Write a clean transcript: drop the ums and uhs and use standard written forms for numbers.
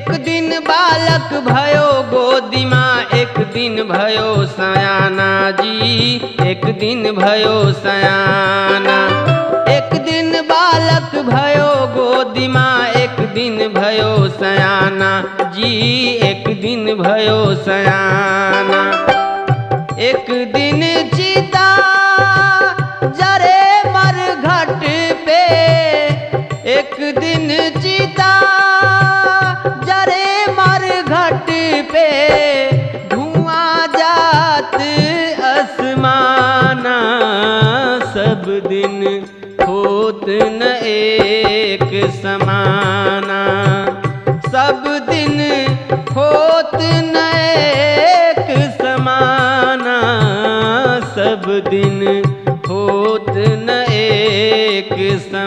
एक दिन बालक भयो गोदी माँ, एक दिन भयो सयाना जी, एक दिन भयो सयाना। एक दिन बालक भयो गोदी माँ, एक दिन भयो सयाना जी, एक दिन भयो सयाना। एक दिन चिता जरे मरघट पे, एक दिन चिता जरे मरघट पे, धुआं जात आसमाना। सब दिन होत न एक समाना, सब दिन होत न एक समाना, सब दिन होत न एक समाना।